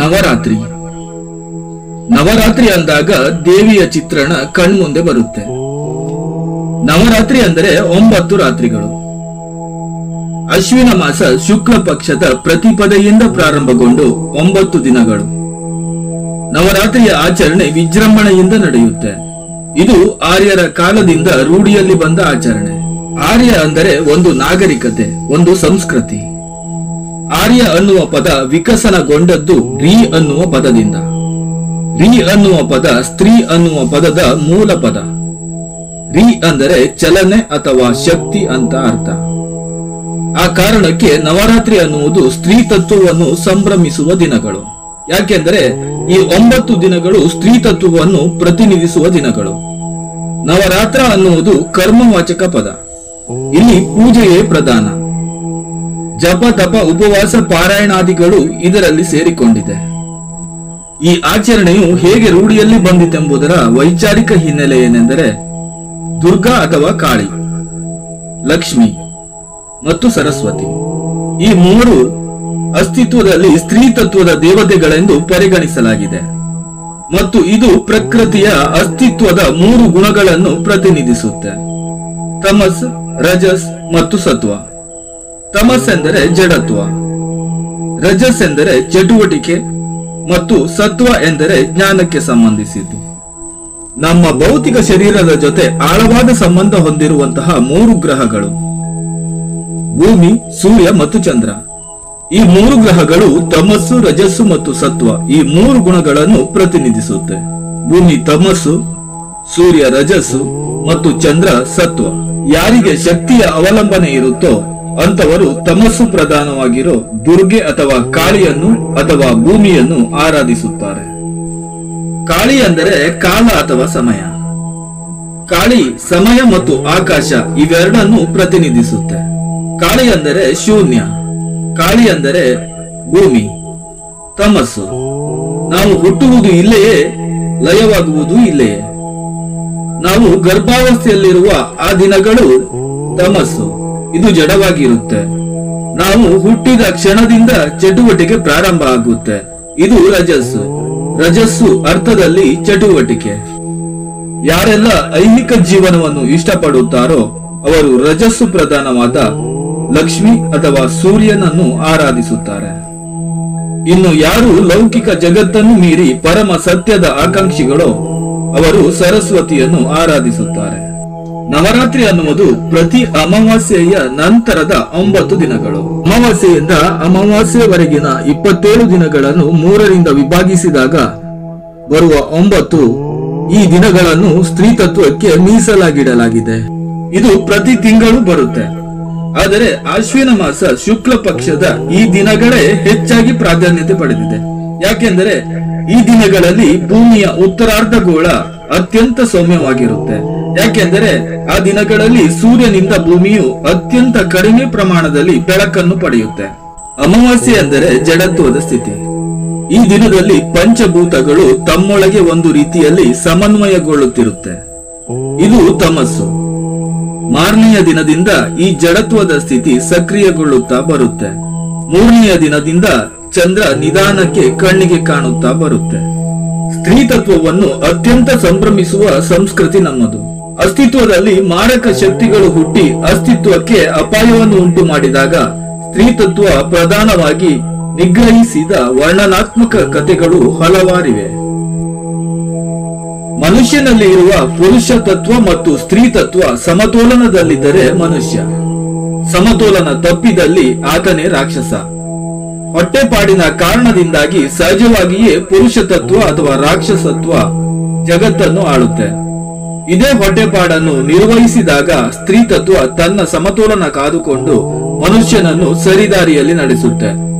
ನವರಾತ್ರಿ ನವರಾತ್ರಿ ಅಂದಾಗ ದೇವಿಯ ಚಿತ್ರಣ ಕಣ್ಮುಂದೆ ಬರುತ್ತೆ. ನವರಾತ್ರಿ ಅಂದರೆ 9 ರಾತ್ರಿಗಳು. ಅಶ್ವಿನ ಮಾಸ ಶುಕ್ಲ ಪಕ್ಷದ ಪ್ರತಿಪದೆಯಿಂದ ಪ್ರಾರಂಭಗೊಂಡು 9 ದಿನಗಳು. ನವರಾತ್ರಿಯ ಆಚರಣೆ ವಿಜೃಂಭಣೆಯಿಂದ ನಡೆಯುತ್ತೆ. ಇದು ಆರ್ಯರ ಕಾಲದಿಂದ ರೂಢಿಯಲ್ಲಿ ಬಂದ ಆಚರಣೆ. ಆರ್ಯ ಅಂದರೆ ಒಂದು ನಾಗರಿಕತೆ, ಒಂದು ಸಂಸ್ಕೃತಿ. ಆರ್ಯ ಅನ್ನುವ ಪದ ವಿಕಸನಗೊಂಡದ್ದು ರೀ ಅನ್ನುವ ಪದದಿಂದ. ರೀ ಅನ್ನುವ ಪದ ಸ್ತ್ರೀ ಅನ್ನುವ ಪದದ ಮೂಲ ಪದ. ರೀ ಅಂದರೆ ಚಲನೆ ಅಥವಾ ಶಕ್ತಿ ಅಂತ ಅರ್ಥ. ಆ ಕಾರಣಕ್ಕೆ ನವರಾತ್ರಿ ಅನ್ನುವುದು ಸ್ತ್ರೀ ತತ್ವವನ್ನು ಸಂಭ್ರಮಿಸುವ ದಿನಗಳು. ಯಾಕೆಂದರೆ ಈ 9 ದಿನಗಳು ಸ್ತ್ರೀ ತತ್ವವನ್ನು ಪ್ರತಿನಿಧಿಸುವ ದಿನಗಳು. ನವರಾತ್ರ ಅನ್ನುವುದು ಕರ್ಮವಾಚಕ ಪದ. ಇಲ್ಲಿ ಪೂಜೆಯೇ ಪ್ರಧಾನ. ಜಪ ತಪ ಉಪವಾಸ ಪಾರಾಯಣಾದಿಗಳು ಇದರಲ್ಲಿ ಸೇರಿಕೊಂಡಿದೆ. ಈ ಆಚರಣೆಯು ಹೇಗೆ ರೂಢಿಯಲ್ಲಿ ಬಂದಿತೆಂಬುದರ ವೈಚಾರಿಕ ಹಿನ್ನೆಲೆ ಏನೆಂದರೆ, ದುರ್ಗಾ ಅಥವಾ ಕಾಳಿ, ಲಕ್ಷ್ಮಿ ಮತ್ತು ಸರಸ್ವತಿ ಈ 3 ಅಸ್ತಿತ್ವದಲ್ಲಿ ಸ್ತ್ರೀ ತತ್ವದ ದೇವತೆಗಳೆಂದು ಪರಿಗಣಿಸಲಾಗಿದೆ. ಮತ್ತು ಇದು ಪ್ರಕೃತಿಯ ಅಸ್ತಿತ್ವದ 3 ಗುಣಗಳನ್ನು ಪ್ರತಿನಿಧಿಸುತ್ತೆ: ತಮಸ್, ರಜಸ್ ಮತ್ತು ಸತ್ವ. ತಮಸ್ ಎಂದರೆ ಜಡತ್ವ, ರಜಸ್ ಎಂದರೆ ಚಟುವಟಿಕೆ ಮತ್ತು ಸತ್ವ ಎಂದರೆ ಜ್ಞಾನಕ್ಕೆ ಸಂಬಂಧಿಸಿದ್ದು. ನಮ್ಮ ಭೌತಿಕ ಶರೀರದ ಜೊತೆ ಆಳವಾದ ಸಂಬಂಧ ಹೊಂದಿರುವಂತಹ 3 ಗ್ರಹಗಳು ಭೂಮಿ, ಸೂರ್ಯ ಮತ್ತು ಚಂದ್ರ. ಈ 3 ಗ್ರಹಗಳು ತಮಸ್ಸು, ರಜಸ್ಸು ಮತ್ತು ಸತ್ವ ಈ 3 ಗುಣಗಳನ್ನು ಪ್ರತಿನಿಧಿಸುತ್ತೆ. ಭೂಮಿ ತಮಸ್ಸು, ಸೂರ್ಯ ರಜಸ್ಸು ಮತ್ತು ಚಂದ್ರ ಸತ್ವ. ಯಾರಿಗೆ ಶಕ್ತಿಯ ಅವಲಂಬನೆ ಇರುತ್ತೋ ಅಂತವರು ತಮಸ್ಸು ಪ್ರಧಾನವಾಗಿರೋ ದುರ್ಗೆ ಅಥವಾ ಕಾಳಿಯನ್ನು ಅಥವಾ ಭೂಮಿಯನ್ನು ಆರಾಧಿಸುತ್ತಾರೆ. ಕಾಳಿ ಅಂದರೆ ಕಾಲ ಅಥವಾ ಸಮಯ. ಕಾಳಿ ಸಮಯ ಮತ್ತು ಆಕಾಶ ಇವೆರಡನ್ನು ಪ್ರತಿನಿಧಿಸುತ್ತೆ. ಕಾಳಿ ಅಂದರೆ ಶೂನ್ಯ, ಕಾಳಿ ಅಂದರೆ ಭೂಮಿ, ತಮಸ್ಸು. ನಾವು ಹುಟ್ಟುವುದು ಇಲ್ಲೆಯೇ, ಲಯವಾಗುವುದು ಇಲ್ಲೆಯೇ. ನಾವು ಗರ್ಭಾವಸ್ಥೆಯಲ್ಲಿರುವ ಆ ದಿನಗಳು ತಮಸ್ಸು, ಇದು ಜಡವಾಗಿರುತ್ತೆ. ನಾವು ಹುಟ್ಟಿದ ಕ್ಷಣದಿಂದ ಚಟುವಟಿಕೆ ಪ್ರಾರಂಭ ಆಗುತ್ತೆ, ಇದು ರಜಸ್ಸು. ರಜಸ್ಸು ಅರ್ಥದಲ್ಲಿ ಚಟುವಟಿಕೆ. ಯಾರೆಲ್ಲ ಐಹಿಕ ಜೀವನವನ್ನು ಇಷ್ಟಪಡುತ್ತಾರೋ ಅವರು ರಜಸ್ಸು ಪ್ರಧಾನವಾದ ಲಕ್ಷ್ಮಿ ಅಥವಾ ಸೂರ್ಯನನ್ನು ಆರಾಧಿಸುತ್ತಾರೆ. ಇನ್ನು ಯಾರು ಲೌಕಿಕ ಜಗತ್ತನ್ನು ಮೀರಿ ಪರಮ ಸತ್ಯದ ಆಕಾಂಕ್ಷಿಗಳೋ ಅವರು ಸರಸ್ವತಿಯನ್ನು ಆರಾಧಿಸುತ್ತಾರೆ. ನವರಾತ್ರಿ ಅನ್ನುವುದು ಪ್ರತಿ ಅಮಾವಾಸ್ಯೆಯ ನಂತರದ 9 ದಿನಗಳು. ಅಮಾವಾಸ್ಯೆಯಿಂದ ಅಮಾವಾಸ್ಯೆವರೆಗಿನ 27 ದಿನಗಳನ್ನು 3ರಿಂದ ವಿಭಾಗಿಸಿದಾಗ ಬರುವ 9 ಈ ದಿನಗಳನ್ನು ಸ್ತ್ರೀ ತತ್ವಕ್ಕೆ ಮೀಸಲಾಗಿಡಲಾಗಿದೆ. ಇದು ಪ್ರತಿ ತಿಂಗಳು ಬರುತ್ತೆ. ಆದರೆ ಅಶ್ವಿನ ಮಾಸ ಶುಕ್ಲ ಪಕ್ಷದ ಈ ದಿನಗಳೇ ಹೆಚ್ಚಾಗಿ ಪ್ರಾಧಾನ್ಯತೆ ಪಡೆದಿದೆ. ಯಾಕೆಂದರೆ ಈ ದಿನಗಳಲ್ಲಿ ಭೂಮಿಯ ಉತ್ತರಾರ್ಧಗೋಳ ಅತ್ಯಂತ ಸೌಮ್ಯವಾಗಿರುತ್ತೆ. ಯಾಕೆಂದರೆ ಆ ದಿನಗಳಲ್ಲಿ ಸೂರ್ಯನಿಂದ ಭೂಮಿಯು ಅತ್ಯಂತ ಕಡಿಮೆ ಪ್ರಮಾಣದಲ್ಲಿ ಬೆಳಕನ್ನು ಪಡೆಯುತ್ತೆ. ಅಮಾವಾಸ್ಯೆ ಅಂದರೆ ಜಡತ್ವದ ಸ್ಥಿತಿ. ಈ ದಿನದಲ್ಲಿ ಪಂಚಭೂತಗಳು ತಮ್ಮೊಳಗೆ ಒಂದು ರೀತಿಯಲ್ಲಿ ಸಮನ್ವಯಗೊಳ್ಳುತ್ತಿರುತ್ತೆ, ಇದು ತಮಸ್ಸು. ಮಾರನೆಯ ದಿನದಿಂದ ಈ ಜಡತ್ವದ ಸ್ಥಿತಿ ಸಕ್ರಿಯಗೊಳ್ಳುತ್ತಾ ಬರುತ್ತೆ. 3ನೆಯ ದಿನದಿಂದ ಚಂದ್ರ ನಿಧಾನಕ್ಕೆ ಕಣ್ಣಿಗೆ ಕಾಣುತ್ತಾ ಬರುತ್ತೆ. ಸ್ತ್ರೀ ತತ್ವವನ್ನು ಅತ್ಯಂತ ಸಂಭ್ರಮಿಸುವ ಸಂಸ್ಕೃತಿ ನಮ್ಮದು. ಅಸ್ತಿತ್ವದಲ್ಲಿ ಮಾರಕ ಶಕ್ತಿಗಳು ಹುಟ್ಟಿ ಅಸ್ತಿತ್ವಕ್ಕೆ ಅಪಾಯವನ್ನು ಉಂಟು ಮಾಡಿದಾಗ ಸ್ತ್ರೀ ತತ್ವ ಪ್ರಧಾನವಾಗಿ ನಿಗ್ರಹಿಸಿದ ವರ್ಣನಾತ್ಮಕ ಕಥೆಗಳು ಹಲವಾರಿವೆ. ಮನುಷ್ಯನಲ್ಲಿ ಇರುವ ಪುರುಷ ತತ್ವ ಮತ್ತು ಸ್ತ್ರೀ ತತ್ವ ಸಮತೋಲನದಲ್ಲಿದ್ದರೆ ಮನುಷ್ಯ, ಸಮತೋಲನ ತಪ್ಪಿದಲ್ಲಿ ಆತನೇ ರಾಕ್ಷಸ. ಹೊಟ್ಟೆಪಾಡಿನ ಕಾರಣದಿಂದಾಗಿ ಸಹಜವಾಗಿಯೇ ಪುರುಷ ತತ್ವ ಅಥವಾ ರಾಕ್ಷಸತ್ವ ಜಗತ್ತನ್ನು ಆಳುತ್ತೆ. ಇದೇ ಹೊಟ್ಟೆಪಾಡನ್ನು ನಿರ್ವಹಿಸಿದಾಗ ಸ್ತ್ರೀ ತತ್ವ ತನ್ನ ಸಮತೋಲನ ಕಾದುಕೊಂಡು ಮನುಷ್ಯನನ್ನು ಸರಿದಾರಿಯಲ್ಲಿ ನಡೆಸುತ್ತೆ.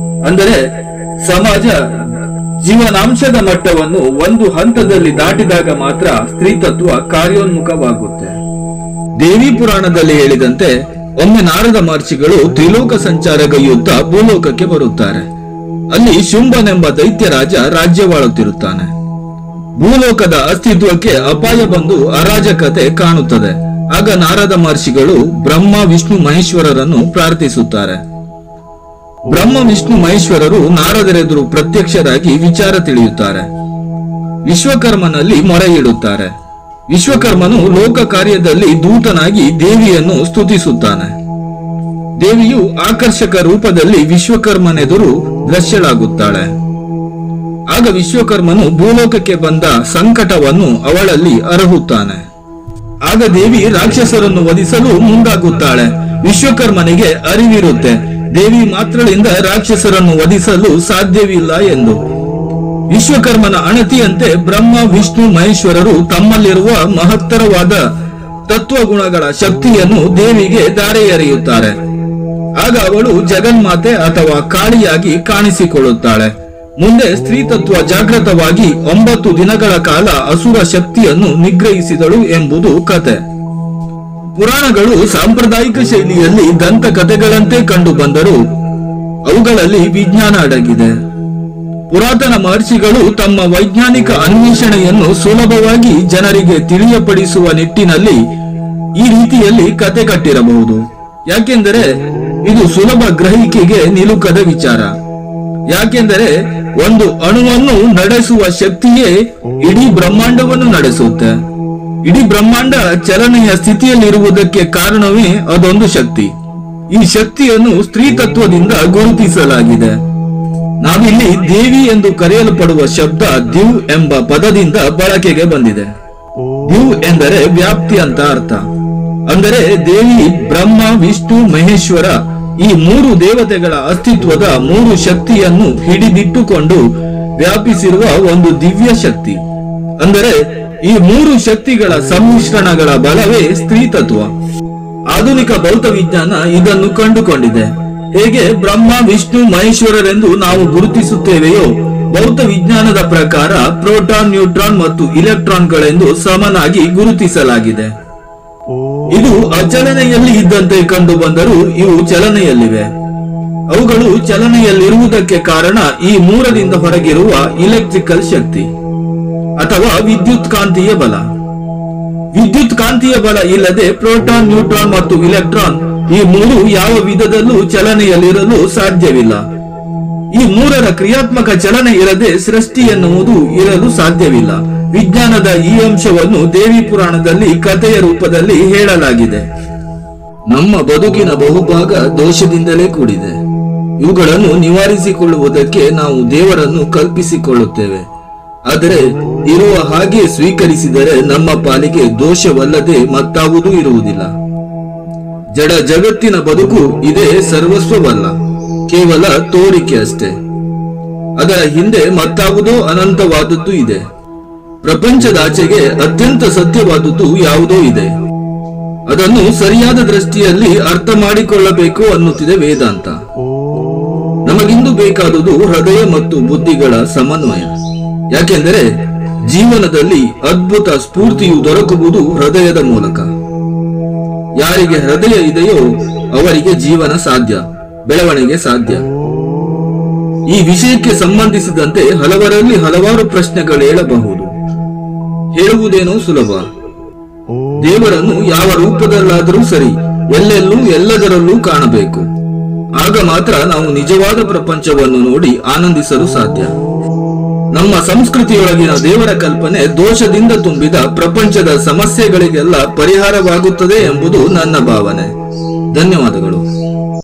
ಅಂದರೆ ಸಮಾಜ ಜೀವನಾಂಶದ ಮಟ್ಟವನ್ನು ಒಂದು ಹಂತದಲ್ಲಿ ದಾಟಿದಾಗ ಮಾತ್ರ ಸ್ತ್ರೀ ತತ್ವ ಕಾರ್ಯೋನ್ಮುಖವಾಗುತ್ತೆ. ದೇವಿ ಪುರಾಣದಲ್ಲಿ ಹೇಳಿದಂತೆ ಒಮ್ಮೆ ನಾರದ ಮಹರ್ಷಿಗಳು ತ್ರಿಲೋಕ ಸಂಚಾರಗೈಯುತ್ತಾ ಭೂಲೋಕಕ್ಕೆ ಬರುತ್ತಾರೆ. ಅಲ್ಲಿ ಶುಂಭನೆಂಬ ದೈತ್ಯ ರಾಜ ರಾಜ್ಯವಾಳುತ್ತಿರುತ್ತಾನೆ. ಭೂಲೋಕದ ಅಸ್ತಿತ್ವಕ್ಕೆ ಅಪಾಯ ಬಂದು ಅರಾಜಕತೆ ಕಾಣುತ್ತದೆ. ಆಗ ನಾರದ ಮಹರ್ಷಿಗಳು ಬ್ರಹ್ಮ ವಿಷ್ಣು ಮಹೇಶ್ವರರನ್ನು ಪ್ರಾರ್ಥಿಸುತ್ತಾರೆ. ಬ್ರಹ್ಮ ವಿಷ್ಣು ಮಹೇಶ್ವರರು ನಾರದರೆದುರು ಪ್ರತ್ಯಕ್ಷರಾಗಿ ವಿಚಾರ ತಿಳಿಯುತ್ತಾರೆ. ವಿಶ್ವಕರ್ಮನಲ್ಲಿ ಮೊರೆ ಇಡುತ್ತಾರೆ. ವಿಶ್ವಕರ್ಮನು ಲೋಕ ಕಾರ್ಯದಲ್ಲಿ ದೂತನಾಗಿ ದೇವಿಯನ್ನು ಸ್ತುತಿಸುತ್ತಾನೆ. ದೇವಿಯು ಆಕರ್ಷಕ ರೂಪದಲ್ಲಿ ವಿಶ್ವಕರ್ಮನೆದುರು ದೃಶ್ಯಳಾಗುತ್ತಾಳೆ. ಆಗ ವಿಶ್ವಕರ್ಮನು ಭೂಲೋಕಕ್ಕೆ ಬಂದ ಸಂಕಟವನ್ನು ಅವಳಲ್ಲಿ ಅರಹುತ್ತಾನೆ. ಆಗ ದೇವಿ ರಾಕ್ಷಸರನ್ನು ವಧಿಸಲು ಮುಂದಾಗುತ್ತಾಳೆ. ವಿಶ್ವಕರ್ಮನಿಗೆ ಅರಿವಿರುತ್ತೆ, ದೇವಿ ಮಾತ್ರಳಿಂದ ರಾಕ್ಷಸರನ್ನು ವಧಿಸಲು ಸಾಧ್ಯವಿಲ್ಲ ಎಂದು. ವಿಶ್ವಕರ್ಮನ ಅಣತಿಯಂತೆ ಬ್ರಹ್ಮ ವಿಷ್ಣು ಮಹೇಶ್ವರರು ತಮ್ಮಲ್ಲಿರುವ ಮಹತ್ತರವಾದ ತತ್ವಗುಣಗಳ ಶಕ್ತಿಯನ್ನು ದೇವಿಗೆ ಧಾರೆ ಎರೆಯುತ್ತಾರೆ. ಆಗ ಅವಳು ಜಗನ್ಮಾತೆ ಅಥವಾ ಕಾಳಿಯಾಗಿ ಕಾಣಿಸಿಕೊಳ್ಳುತ್ತಾಳೆ. ಮುಂದೆ ಸ್ತ್ರೀ ತತ್ವ ಜಾಗೃತವಾಗಿ 9 ದಿನಗಳ ಕಾಲ ಅಸುರ ಶಕ್ತಿಯನ್ನು ನಿಗ್ರಹಿಸಿದಳು ಎಂಬುದು ಕತೆ. ಪುರಾಣಗಳು ಸಾಂಪ್ರದಾಯಿಕ ಶೈಲಿಯಲ್ಲಿ ದಂತಕಥೆಗಳಂತೆ ಕಂಡು ಬಂದರೂ ಅವುಗಳಲ್ಲಿ ವಿಜ್ಞಾನ ಅಡಗಿದೆ. ಪುರಾತನ ಮಹರ್ಷಿಗಳು ತಮ್ಮ ವೈಜ್ಞಾನಿಕ ಅನ್ವೇಷಣೆಯನ್ನು ಸುಲಭವಾಗಿ ಜನರಿಗೆ ತಿಳಿಯಪಡಿಸುವ ನಿಟ್ಟಿನಲ್ಲಿ ಈ ರೀತಿಯಲ್ಲಿ ಕತೆ ಕಟ್ಟಿರಬಹುದು. ಯಾಕೆಂದರೆ ಇದು ಸುಲಭ ಗ್ರಹಿಕೆಗೆ ನಿಲುಕದ ವಿಚಾರ. ಯಾಕೆಂದರೆ ಒಂದು ಅಣುವನ್ನು ನಡೆಸುವ ಶಕ್ತಿಯೇ ಇಡೀ ಬ್ರಹ್ಮಾಂಡವನ್ನು ನಡೆಸುತ್ತೆ. ಇಡೀ ಬ್ರಹ್ಮಾಂಡ ಚಲನೆಯ ಸ್ಥಿತಿಯಲ್ಲಿರುವುದಕ್ಕೆ ಕಾರಣವೇ ಅದೊಂದು ಶಕ್ತಿ. ಈ ಶಕ್ತಿಯನ್ನು ಸ್ತ್ರೀ ತತ್ವದಿಂದ ಗುರುತಿಸಲಾಗಿದೆ. ನಾವಿಲ್ಲಿ ದೇವಿ ಎಂದು ಕರೆಯಲ್ಪಡುವ ಶಬ್ದ ದಿವ್ ಎಂಬ ಪದದಿಂದ ಬಳಕೆಗೆ ಬಂದಿದೆ. ದಿವ್ ಎಂದರೆ ವ್ಯಾಪ್ತಿ ಅಂತ ಅರ್ಥ. ಅಂದರೆ ದೇವಿ ಬ್ರಹ್ಮ ವಿಷ್ಣು ಮಹೇಶ್ವರ ಈ 3 ದೇವತೆಗಳ ಅಸ್ತಿತ್ವದ 3 ಶಕ್ತಿಯನ್ನು ಹಿಡಿದಿಟ್ಟುಕೊಂಡು ವ್ಯಾಪಿಸಿರುವ ಒಂದು ದಿವ್ಯ ಶಕ್ತಿ. ಅಂದರೆ ಈ 3 ಶಕ್ತಿಗಳ ಸಮ್ಮಿಶ್ರಣಗಳ ಬಲವೇ ಸ್ತ್ರೀ ತತ್ವ. ಆಧುನಿಕ ಭೌತ ವಿಜ್ಞಾನ ಇದನ್ನು ಕಂಡುಕೊಂಡಿದೆ. ಹೇಗೆ ಬ್ರಹ್ಮ ವಿಷ್ಣು ಮಹೇಶ್ವರರೆಂದು ನಾವು ಗುರುತಿಸುತ್ತೇವೆಯೋ, ಭೌತ ವಿಜ್ಞಾನದ ಪ್ರಕಾರ ಪ್ರೋಟಾನ್, ನ್ಯೂಟ್ರಾನ್ ಮತ್ತು ಇಲೆಕ್ಟ್ರಾನ್ಗಳೆಂದು ಸಮನಾಗಿ ಗುರುತಿಸಲಾಗಿದೆ. ಇದು ಅಚಲನೆಯಲ್ಲಿ ಇದ್ದಂತೆ ಕಂಡು ಬಂದರೂ ಇವು ಚಲನೆಯಲ್ಲಿವೆ. ಅವುಗಳು ಚಲನೆಯಲ್ಲಿರುವುದಕ್ಕೆ ಕಾರಣ ಈ 3ರಿಂದ ಹೊರಗಿರುವ ಇಲೆಕ್ಟ್ರಿಕಲ್ ಶಕ್ತಿ ಅಥವಾ ವಿದ್ಯುತ್ ಕಾಂತೀಯ ಬಲ. ವಿದ್ಯುತ್ ಕಾಂತೀಯ ಬಲ ಇಲ್ಲದೆ ಪ್ರೋಟಾನ್, ನ್ಯೂಟ್ರಾನ್ ಮತ್ತು ಇಲೆಕ್ಟ್ರಾನ್ ಈ 3 ಯಾವ ವಿಧದಲ್ಲೂ ಚಲನೆಯಲ್ಲಿರಲು ಸಾಧ್ಯವಿಲ್ಲ. ಈ 3ರ ಕ್ರಿಯಾತ್ಮಕ ಚಲನೆ ಇರದೆ ಸೃಷ್ಟಿ ಎನ್ನುವುದು ಇರಲು ಸಾಧ್ಯವಿಲ್ಲ. ವಿಜ್ಞಾನದ ಈ ಅಂಶವನ್ನು ದೇವಿ ಪುರಾಣದಲ್ಲಿ ಕಥೆಯ ರೂಪದಲ್ಲಿ ಹೇಳಲಾಗಿದೆ. ನಮ್ಮ ಬದುಕಿನ ಬಹುಭಾಗ ದೋಷದಿಂದಲೇ ಕೂಡಿದೆ. ಇವುಗಳನ್ನು ನಿವಾರಿಸಿಕೊಳ್ಳುವುದಕ್ಕೆ ನಾವು ದೇವರನ್ನು ಕಲ್ಪಿಸಿಕೊಳ್ಳುತ್ತೇವೆ. ಆದರೆ ಇರುವ ಹಾಗೆ ಸ್ವೀಕರಿಸಿದರೆ ನಮ್ಮ ಪಾಲಿಗೆ ದೋಷವಲ್ಲದೆ ಮತ್ತಾವುದೂ ಇರುವುದಿಲ್ಲ. ಜಡ ಜಗತ್ತಿನ ಬದುಕು ಇದೇ ಸರ್ವಸ್ವವಲ್ಲ, ಕೇವಲ ತೋರಿಕೆ ಅಷ್ಟೇ. ಅದರ ಹಿಂದೆ ಮತ್ತಾವುದೋ ಅನಂತವಾದದ್ದು ಇದೆ. ಪ್ರಪಂಚದಾಚೆಗೆ ಅತ್ಯಂತ ಸತ್ಯವಾದದ್ದು ಯಾವುದೋ ಇದೆ. ಅದನ್ನು ಸರಿಯಾದ ದೃಷ್ಟಿಯಲ್ಲಿ ಅರ್ಥ ಮಾಡಿಕೊಳ್ಳಬೇಕು ಅನ್ನುತ್ತಿದೆ ವೇದಾಂತ. ನಮಗಿಂದು ಬೇಕಾದುದು ಹೃದಯ ಮತ್ತು ಬುದ್ಧಿಗಳ ಸಮನ್ವಯ. ಯಾಕೆಂದರೆ ಜೀವನದಲ್ಲಿ ಅದ್ಭುತ ಸ್ಫೂರ್ತಿಯು ದೊರಕುವುದು ಹೃದಯದ ಮೂಲಕ. ಯಾರಿಗೆ ಹೃದಯ ಇದೆಯೋ ಅವರಿಗೆ ಜೀವನ ಸಾಧ್ಯ, ಬೆಳವಣಿಗೆ ಸಾಧ್ಯ. ಈ ವಿಷಯಕ್ಕೆ ಸಂಬಂಧಿಸಿದಂತೆ ಹಲವರಲ್ಲಿ ಹಲವಾರು ಪ್ರಶ್ನೆಗಳು ಹೇಳಬಹುದು. ಹೇಳುವುದೇನೋ ಸುಲಭ. ದೇವರನ್ನು ಯಾವ ರೂಪದಲ್ಲಾದರೂ ಸರಿ, ಎಲ್ಲೆಲ್ಲೂ ಎಲ್ಲದರಲ್ಲೂ ಕಾಣಬೇಕು. ಆಗ ಮಾತ್ರ ನಾವು ನಿಜವಾದ ಪ್ರಪಂಚವನ್ನು ನೋಡಿ ಆನಂದಿಸಲು ಸಾಧ್ಯ. ನಮ್ಮ ಸಂಸ್ಕೃತಿಯೊಳಗಿನ ದೇವರ ಕಲ್ಪನೆ ದೋಷದಿಂದ ತುಂಬಿದ ಪ್ರಪಂಚದ ಸಮಸ್ಯೆಗಳಿಗೆಲ್ಲ ಪರಿಹಾರವಾಗುತ್ತದೆ ಎಂಬುದು ನನ್ನ ಭಾವನೆ. ಧನ್ಯವಾದಗಳು.